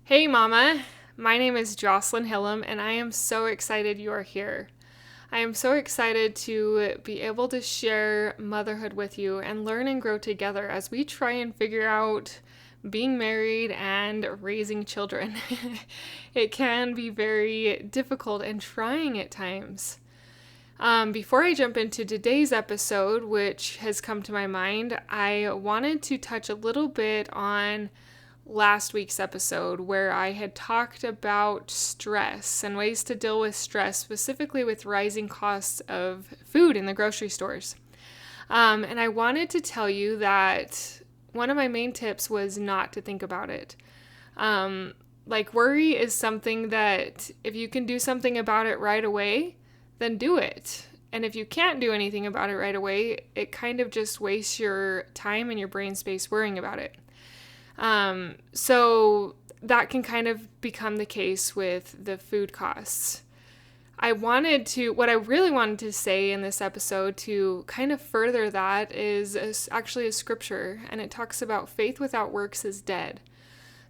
Hey Mama, my name is Jocelyn Hillam and I am so excited you are here. I am so excited to be able to share motherhood with you and learn and grow together as we try and figure out being married and raising children. It can be very difficult and trying at times. Before I jump into today's episode, which has come to my mind, I wanted to touch a little bit on last week's episode where I had talked about stress and ways to deal with stress, specifically with rising costs of food in the grocery stores. And I wanted to tell you that one of my main tips was not to think about it. Worry is something that if you can do something about it right away, then do it. And if you can't do anything about it right away, it kind of just wastes your time and your brain space worrying about it. So that can kind of become the case with the food costs. What I really wanted to say in this episode to kind of further that is actually a scripture, and it talks about faith without works is dead.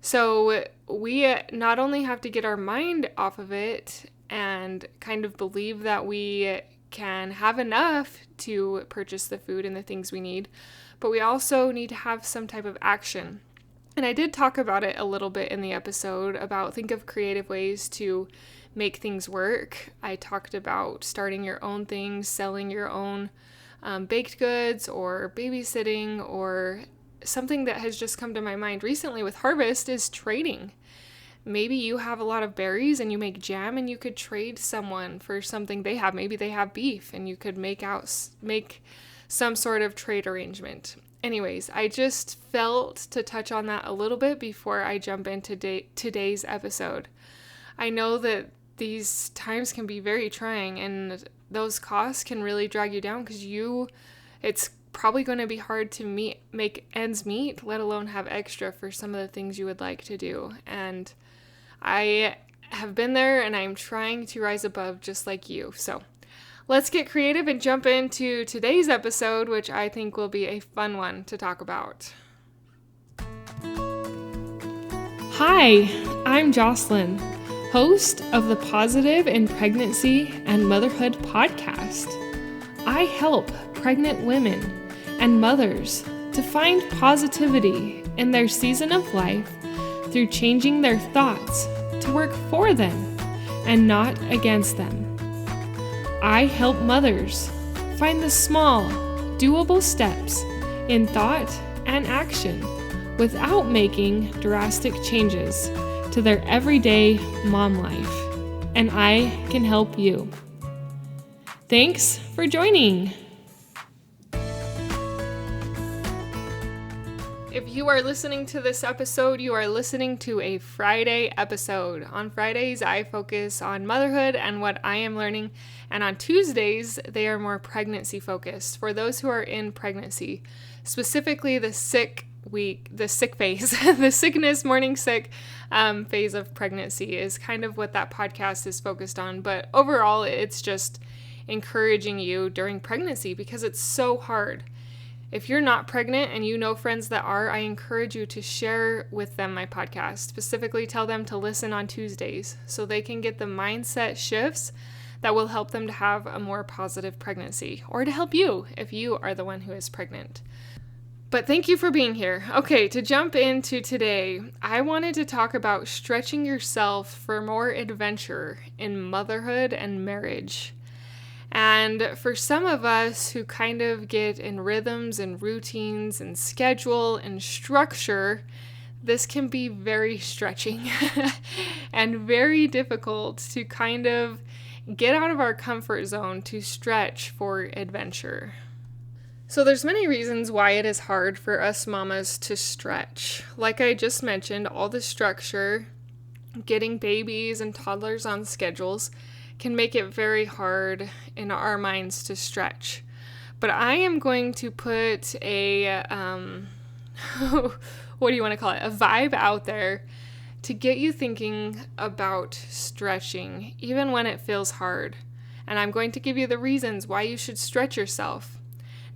So we not only have to get our mind off of it and kind of believe that we can have enough to purchase the food and the things we need, but we also need to have some type of action. And I did talk about it a little bit in the episode about think of creative ways to make things work. I talked about starting your own things, selling your own baked goods or babysitting, or something that has just come to my mind recently with harvest is trading. Maybe you have a lot of berries and you make jam and you could trade someone for something they have. Maybe they have beef and you could make some sort of trade arrangement. Anyways, I just felt to touch on that a little bit before I jump into today's episode. I know that these times can be very trying and those costs can really drag you down because it's probably going to be hard to make ends meet, let alone have extra for some of the things you would like to do. And I have been there and I'm trying to rise above just like you. So let's get creative and jump into today's episode, which I think will be a fun one to talk about. Hi, I'm Jocelyn, host of the Positive in Pregnancy and Motherhood podcast. I help pregnant women and mothers to find positivity in their season of life through changing their thoughts to work for them and not against them. I help mothers find the small, doable steps in thought and action without making drastic changes to their everyday mom life. And I can help you. Thanks for joining. If you are listening to this episode, you are listening to a Friday episode. On Fridays, I focus on motherhood and what I am learning. And on Tuesdays, they are more pregnancy focused for those who are in pregnancy, specifically the sick phase, the sickness, morning sick phase of pregnancy is kind of what that podcast is focused on. But overall, it's just encouraging you during pregnancy because it's so hard. If you're not pregnant and you know friends that are, I encourage you to share with them my podcast. Specifically, tell them to listen on Tuesdays so they can get the mindset shifts that will help them to have a more positive pregnancy, or to help you if you are the one who is pregnant. But thank you for being here. Okay, to jump into today, I wanted to talk about stretching yourself for more adventure in motherhood and marriage. And for some of us who kind of get in rhythms and routines and schedule and structure, this can be very stretching and very difficult to kind of get out of our comfort zone to stretch for adventure. So there's many reasons why it is hard for us mamas to stretch. Like I just mentioned, all the structure, getting babies and toddlers on schedules can make it very hard in our minds to stretch. But I am going to put a, what do you want to call it? A vibe out there to get you thinking about stretching, even when it feels hard. And I'm going to give you the reasons why you should stretch yourself.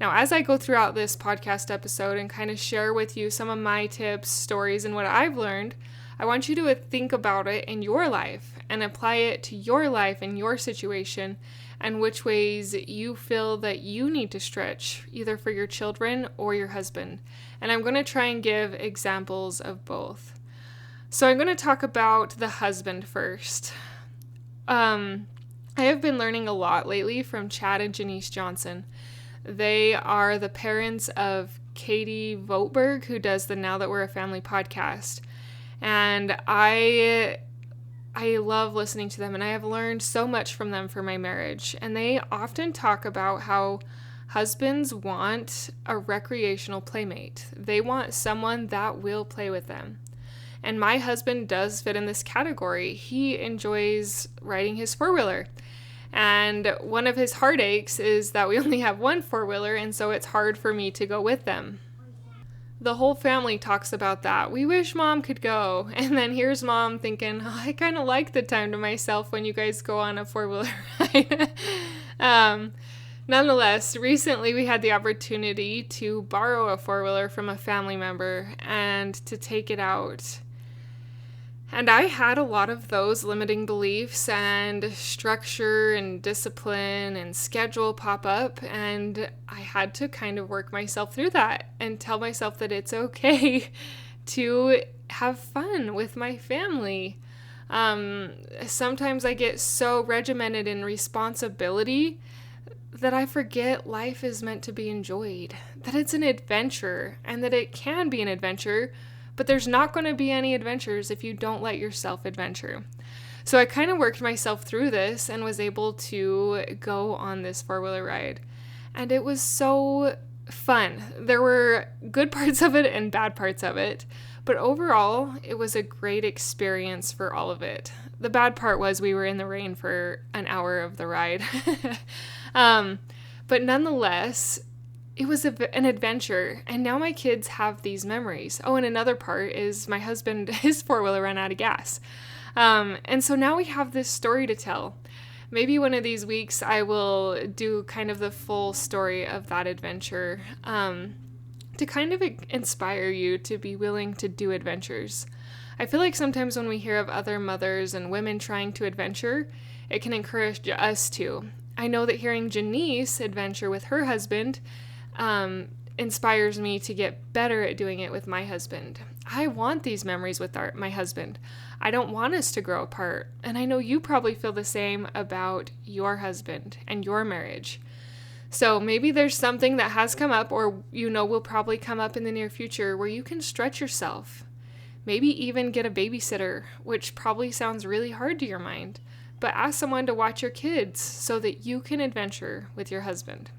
Now, as I go throughout this podcast episode and kind of share with you some of my tips, stories, and what I've learned, I want you to think about it in your life and apply it to your life and your situation and which ways you feel that you need to stretch, either for your children or your husband. And I'm going to try and give examples of both. So I'm going to talk about the husband first. I have been learning a lot lately from Chad and Janice Johnson. They are the parents of Katie Vogtberg, who does the Now That We're a Family podcast. And I love listening to them, and I have learned so much from them for my marriage. And they often talk about how husbands want a recreational playmate. They want someone that will play with them. And my husband does fit in this category. He enjoys riding his four-wheeler. And one of his heartaches is that we only have one four-wheeler, and so it's hard for me to go with them. The whole family talks about that. We wish Mom could go. And then here's Mom thinking, I kind of like the time to myself when you guys go on a four-wheeler ride. Nonetheless, recently we had the opportunity to borrow a four-wheeler from a family member and to take it out. And I had a lot of those limiting beliefs and structure and discipline and schedule pop up, and I had to kind of work myself through that and tell myself that it's okay to have fun with my family. Sometimes I get so regimented in responsibility that I forget life is meant to be enjoyed, that it's an adventure, and that it can be an adventure, but there's not going to be any adventures if you don't let yourself adventure. So I kind of worked myself through this and was able to go on this four-wheeler ride. And it was so fun. There were good parts of it and bad parts of it, but overall, it was a great experience for all of it. The bad part was we were in the rain for an hour of the ride. But nonetheless, it was an adventure, and now my kids have these memories. Oh, and another part is my husband, his four-wheeler ran out of gas. And so now we have this story to tell. Maybe one of these weeks I will do kind of the full story of that adventure to kind of inspire you to be willing to do adventures. I feel like sometimes when we hear of other mothers and women trying to adventure, it can encourage us to. I know that hearing Janice adventure with her husband inspires me to get better at doing it with my husband. I want these memories with my husband. I don't want us to grow apart. And I know you probably feel the same about your husband and your marriage. So maybe there's something that has come up or will probably come up in the near future where you can stretch yourself. Maybe even get a babysitter, which probably sounds really hard to your mind. But ask someone to watch your kids so that you can adventure with your husband.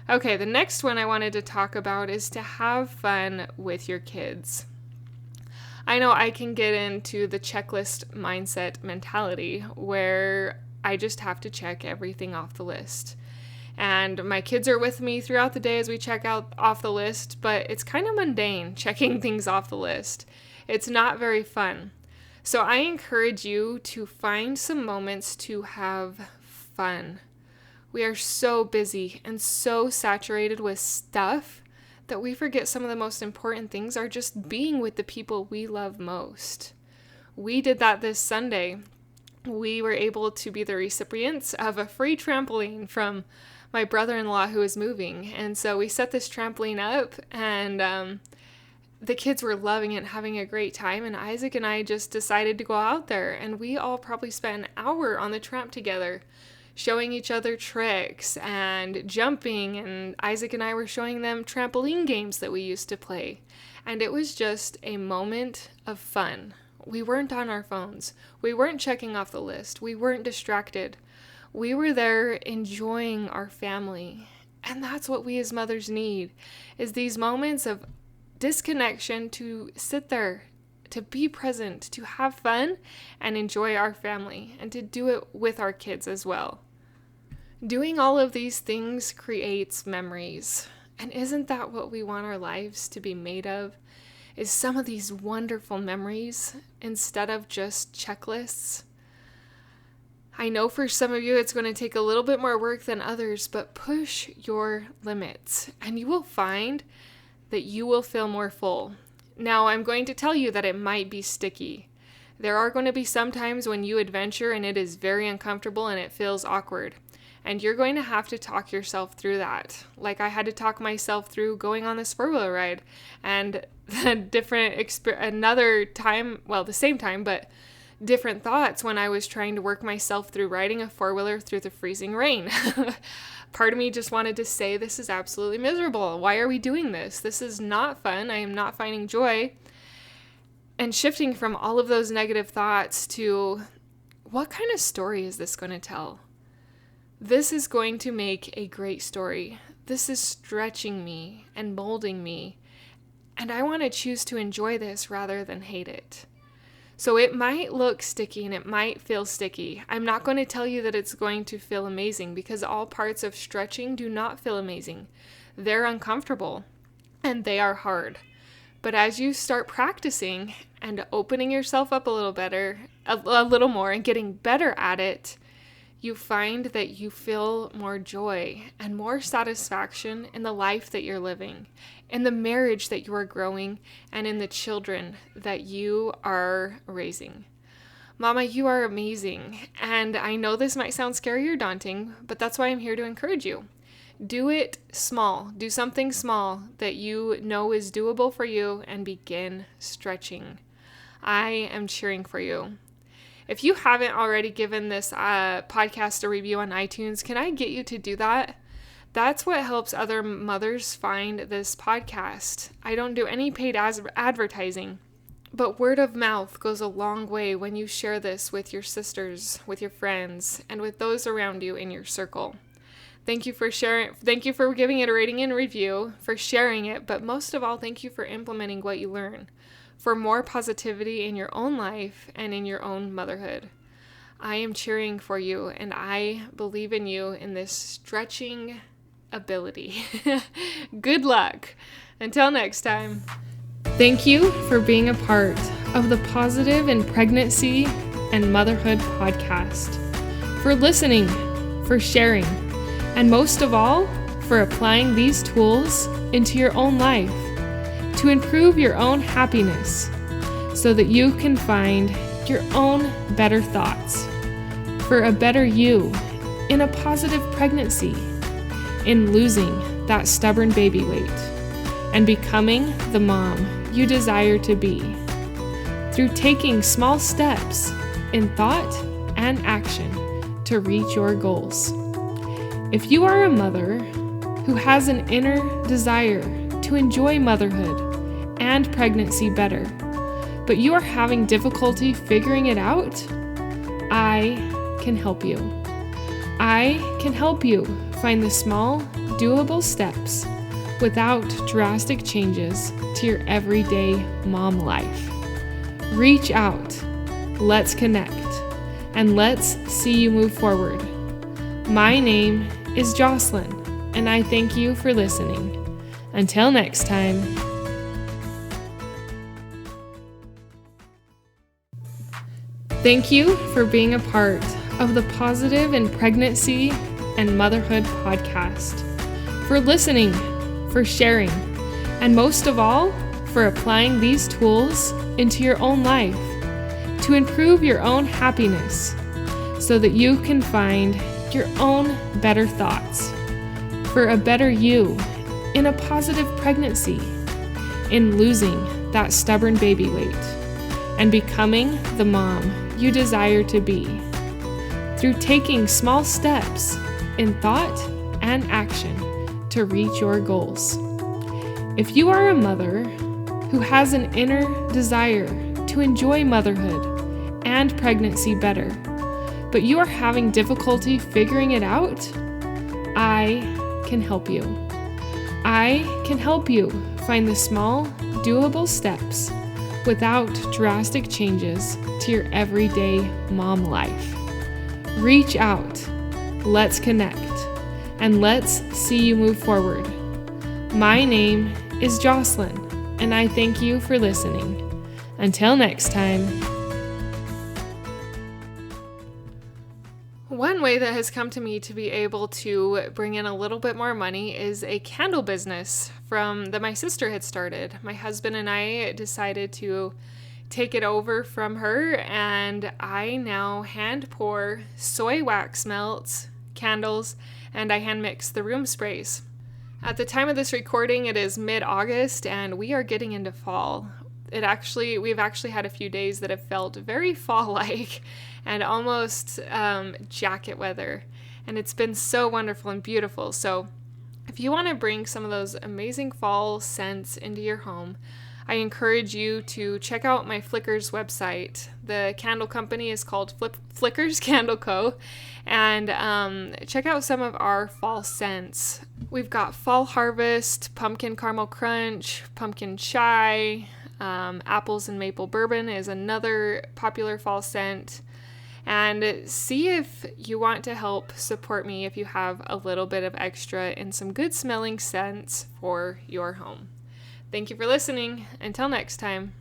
Okay, the next one I wanted to talk about is to have fun with your kids. I know I can get into the checklist mindset mentality where I just have to check everything off the list. And my kids are with me throughout the day as we check out off the list, but it's kind of mundane checking things off the list. It's not very fun. So I encourage you to find some moments to have fun. We are so busy and so saturated with stuff that we forget some of the most important things are just being with the people we love most. We did that this Sunday. We were able to be the recipients of a free trampoline from my brother-in-law who is moving. And so we set this trampoline up, and the kids were loving it, having a great time. And Isaac and I just decided to go out there, and we all probably spent an hour on the tramp together, showing each other tricks and jumping, and Isaac and I were showing them trampoline games that we used to play. And it was just a moment of fun. We weren't on our phones. We weren't checking off the list. We weren't distracted. We were there enjoying our family. And that's what we as mothers need, is these moments of disconnection to sit there, to be present, to have fun and enjoy our family, and to do it with our kids as well. Doing all of these things creates memories. And isn't that what we want our lives to be made of? Is some of these wonderful memories instead of just checklists? I know for some of you it's going to take a little bit more work than others, but push your limits and you will find that you will feel more full. Now, I'm going to tell you that it might be sticky. There are going to be some times when you adventure and it is very uncomfortable and it feels awkward. And you're going to have to talk yourself through that. Like I had to talk myself through going on this 4-wheeler ride. And another time, well, the same time, but different thoughts when I was trying to work myself through riding a 4-wheeler through the freezing rain. Part of me just wanted to say, this is absolutely miserable. Why are we doing this? This is not fun. I am not finding joy. And shifting from all of those negative thoughts to, what kind of story is this going to tell? This is going to make a great story. This is stretching me and molding me. And I want to choose to enjoy this rather than hate it. So it might look sticky and it might feel sticky. I'm not going to tell you that it's going to feel amazing because all parts of stretching do not feel amazing. They're uncomfortable and they are hard. But as you start practicing and opening yourself up a little more and getting better at it, you find that you feel more joy and more satisfaction in the life that you're living, in the marriage that you are growing, and in the children that you are raising. Mama, you are amazing. And I know this might sound scary or daunting, but that's why I'm here to encourage you. Do it small. Do something small that you know is doable for you and begin stretching. I am cheering for you. If you haven't already given this podcast a review on iTunes, can I get you to do that? That's what helps other mothers find this podcast. I don't do any paid advertising, but word of mouth goes a long way when you share this with your sisters, with your friends, and with those around you in your circle. Thank you for sharing. Thank you for giving it a rating and review, for sharing it, but most of all, thank you for implementing what you learn, for more positivity in your own life and in your own motherhood. I am cheering for you, and I believe in you in this stretching ability. Good luck. Until next time. Thank you for being a part of the Positive in Pregnancy and Motherhood podcast, for listening, for sharing, and most of all, for applying these tools into your own life to improve your own happiness so that you can find your own better thoughts for a better you in a positive pregnancy, in losing that stubborn baby weight and becoming the mom you desire to be through taking small steps in thought and action to reach your goals. If you are a mother who has an inner desire to enjoy motherhood and pregnancy better, but you are having difficulty figuring it out, I can help you. I can help you find the small, doable steps without drastic changes to your everyday mom life. Reach out, let's connect, and let's see you move forward. My name is Jocelyn, and I thank you for listening. Until next time. Thank you for being a part of the Positive in Pregnancy and Motherhood podcast, for listening, for sharing, and most of all, for applying these tools into your own life to improve your own happiness so that you can find your own better thoughts for a better you in a positive pregnancy, in losing that stubborn baby weight and becoming the mom you desire to be through taking small steps in thought and action to reach your goals. If you are a mother who has an inner desire to enjoy motherhood and pregnancy better, but you are having difficulty figuring it out, I can help you. I can help you find the small, doable steps without drastic changes to your everyday mom life. Reach out, let's connect, and let's see you move forward. My name is Jocelyn, and I thank you for listening. Until next time. One way that has come to me to be able to bring in a little bit more money is a candle business that my sister had started. My husband and I decided to take it over from her, and I now hand pour soy wax melts, candles, and I hand mix the room sprays. At the time of this recording, it is mid-August, and we are getting into fall. We've actually had a few days that have felt very fall-like and almost jacket weather, and it's been so wonderful and beautiful. So if you want to bring some of those amazing fall scents into your home, I encourage you to check out my Flickrs website. The candle company is called Flickrs Candle Co. And check out some of our fall scents. We've got Fall Harvest, Pumpkin Caramel Crunch, Pumpkin Chai, Apples and Maple Bourbon is another popular fall scent. And see if you want to help support me if you have a little bit of extra in some good smelling scents for your home. Thank you for listening. Until next time.